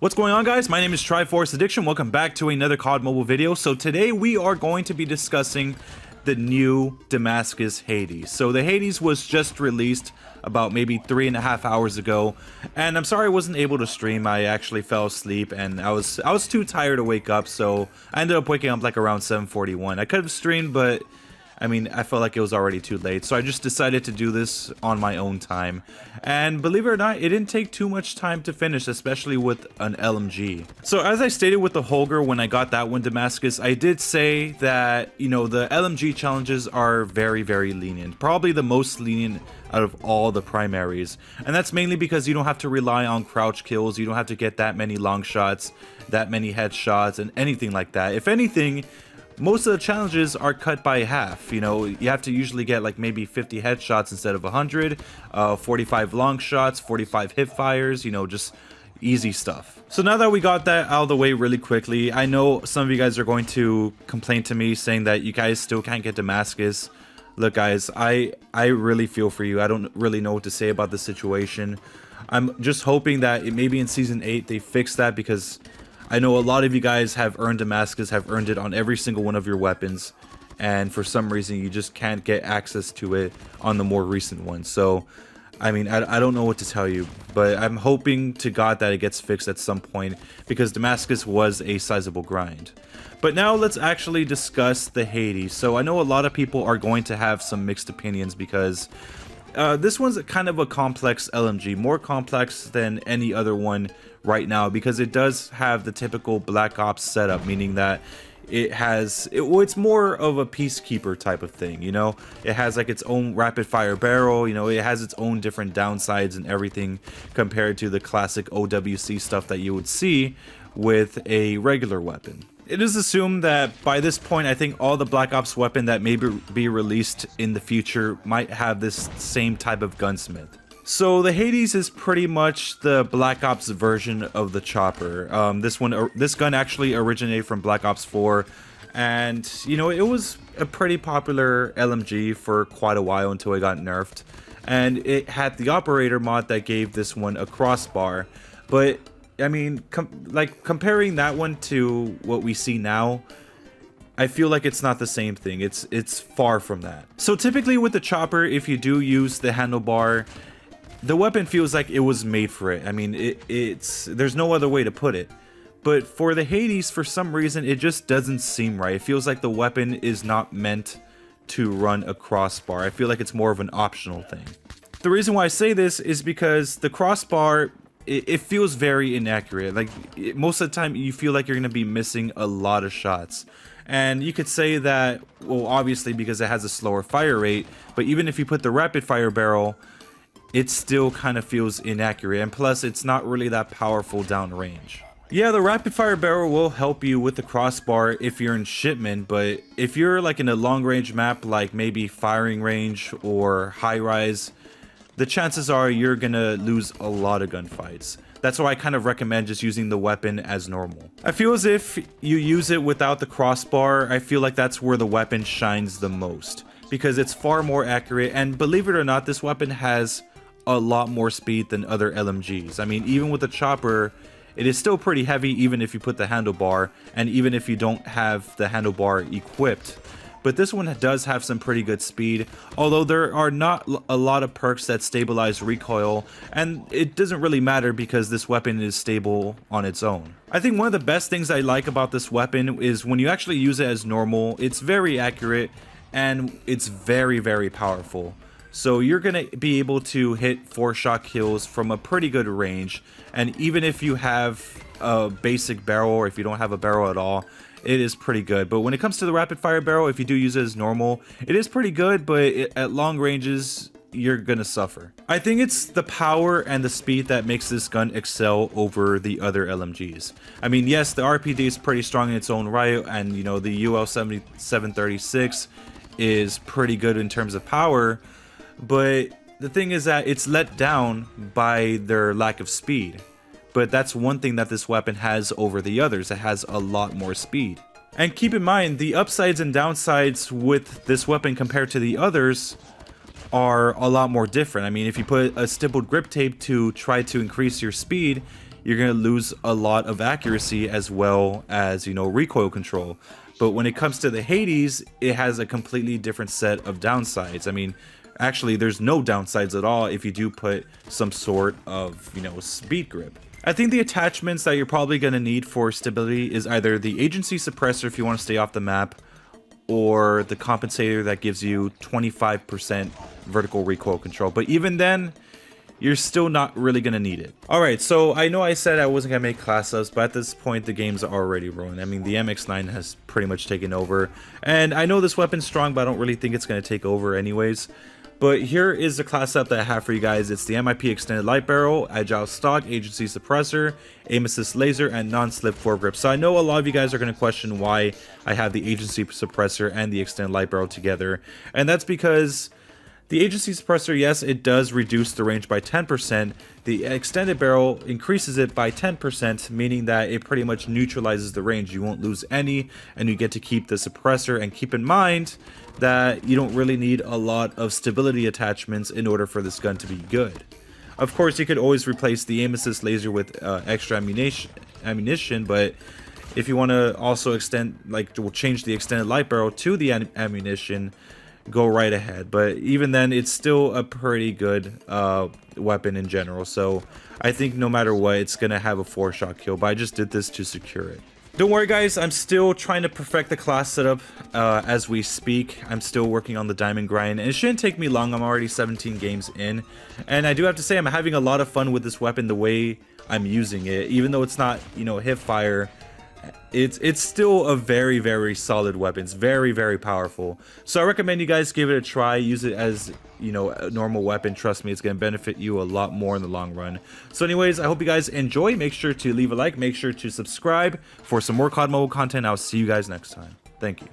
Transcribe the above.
What's going on, guys? My name is Triforce Addiction. Welcome back to another COD mobile video. So today we are going to be discussing the new Damascus Hades. So the Hades was just released about maybe 3.5 hours ago, and I'm sorry I wasn't able to stream. I actually fell asleep and I was too tired to wake up, so I ended up waking up like around 7:41. I could have streamed, but I mean, I felt like it was already too late, so I just decided to do this on my own time. And believe it or not, it didn't take too much time to finish, especially with an LMG. So as I stated with the Holger when I got that one, Damascus, I did say that, you know, the LMG challenges are very, very lenient. Probably the most lenient out of all the primaries. And that's mainly because you don't have to rely on crouch kills, you don't have to get that many long shots, that many headshots, and anything like that. If anything, most of the challenges are cut by half. You know, you have to usually get like maybe 50 headshots instead of 100, 45 long shots, 45 hip fires, you know, just easy stuff. So now that we got that out of the way really quickly, I know some of you guys are going to complain to me saying that you guys still can't get Damascus. Look, guys, I really feel for you. I don't really know what to say about the situation. I'm just hoping that maybe in Season 8 they fix that, because I know a lot of you guys have earned Damascus, have earned it on every single one of your weapons, and for some reason you just can't get access to it on the more recent ones. So, I mean, I don't know what to tell you, but I'm hoping to God that it gets fixed at some point, because Damascus was a sizable grind. But now let's actually discuss the Hades. So I know a lot of people are going to have some mixed opinions, because this one's kind of a complex LMG, more complex than any other one right now, because it does have the typical Black Ops setup, meaning that it's more of a peacekeeper type of thing, you know. It has like its own rapid fire barrel, you know, it has its own different downsides and everything compared to the classic OWC stuff that you would see with a regular weapon. It is assumed that by this point, I think all the Black Ops weapon that may be released in the future might have this same type of gunsmith. So the Hades is pretty much the Black Ops version of the chopper. This gun actually originated from Black Ops 4, and you know, it was a pretty popular LMG for quite a while until it got nerfed. And it had the operator mod that gave this one a crossbar, but I mean, comparing that one to what we see now, I feel like it's not the same thing. It's far from that. So typically with the chopper, if you do use the handlebar, the weapon feels like it was made for it. I mean, there's no other way to put it. But for the Hades, for some reason, it just doesn't seem right. It feels like the weapon is not meant to run a crossbar. I feel like it's more of an optional thing. The reason why I say this is because the crossbar, it feels very inaccurate. Like, most of the time you feel like you're going to be missing a lot of shots. And you could say that, well, obviously because it has a slower fire rate, but even if you put the rapid fire barrel, it still kind of feels inaccurate, and plus it's not really that powerful downrange. Yeah, the rapid fire barrel will help you with the crossbar if you're in shipment, but if you're like in a long range map like maybe firing range or high rise, the chances are you're gonna lose a lot of gunfights. That's why I kind of recommend just using the weapon as normal. I feel as if you use it without the crossbar, I feel like that's where the weapon shines the most, because it's far more accurate, and believe it or not, this weapon has a lot more speed than other LMGs. I mean, even with the chopper, it is still pretty heavy even if you put the handlebar, and even if you don't have the handlebar equipped. But this one does have some pretty good speed, although there are not a lot of perks that stabilize recoil, and it doesn't really matter because this weapon is stable on its own. I think one of the best things I like about this weapon is when you actually use it as normal, it's very accurate and it's very, very powerful. So you're gonna be able to hit 4-shot kills from a pretty good range, and even if you have a basic barrel or if you don't have a barrel at all, it is pretty good. But when it comes to the rapid fire barrel, if you do use it as normal, it is pretty good, but at long ranges, you're gonna suffer. I think it's the power and the speed that makes this gun excel over the other LMGs. I mean, yes, the RPD is pretty strong in its own right, and you know, the UL 736 is pretty good in terms of power, but the thing is that it's let down by their lack of speed. But that's one thing that this weapon has over the others. It has a lot more speed. And keep in mind, the upsides and downsides with this weapon compared to the others are a lot more different. I mean, if you put a stippled grip tape to try to increase your speed, you're going to lose a lot of accuracy as well as, you know, recoil control. But when it comes to the Hades, it has a completely different set of downsides. I mean, actually, there's no downsides at all if you do put some sort of, you know, speed grip. I think the attachments that you're probably going to need for stability is either the agency suppressor if you want to stay off the map, or the compensator that gives you 25% vertical recoil control. But even then, you're still not really going to need it. Alright, so I know I said I wasn't going to make class ups, but at this point the game's already ruined. I mean, the MX9 has pretty much taken over. And I know this weapon's strong, but I don't really think it's going to take over anyways. But here is the class up that I have for you guys. It's the MIP Extended Light Barrel, Agile Stock, Agency Suppressor, Aim Assist Laser, and Non-Slip Foregrip. So I know a lot of you guys are going to question why I have the Agency Suppressor and the Extended Light Barrel together. And that's because the Agency Suppressor, yes, it does reduce the range by 10%. The Extended Barrel increases it by 10%, meaning that it pretty much neutralizes the range. You won't lose any, and you get to keep the suppressor. And keep in mind that you don't really need a lot of stability attachments in order for this gun to be good. Of course, you could always replace the Aim Assist Laser with extra ammunition, but if you want to also extend, like, change the Extended Light Barrel to the ammunition, go right ahead. But even then, it's still a pretty good weapon in general. So I think no matter what, it's gonna have a 4-shot kill. But I just did this to secure it. Don't worry guys, I'm still trying to perfect the class setup as we speak. I'm still working on the diamond grind, and it shouldn't take me long. I'm already 17 games in, and I do have to say I'm having a lot of fun with this weapon the way I'm using it. Even though it's not, you know, hip fire, it's still a very, very solid weapon. It's very, very powerful. So I recommend you guys give it a try. Use it as, you know, a normal weapon. Trust me, it's going to benefit you a lot more in the long run. So anyways, I hope you guys enjoy. Make sure to leave a like. Make sure to subscribe for some more COD Mobile content. I'll see you guys next time. Thank you.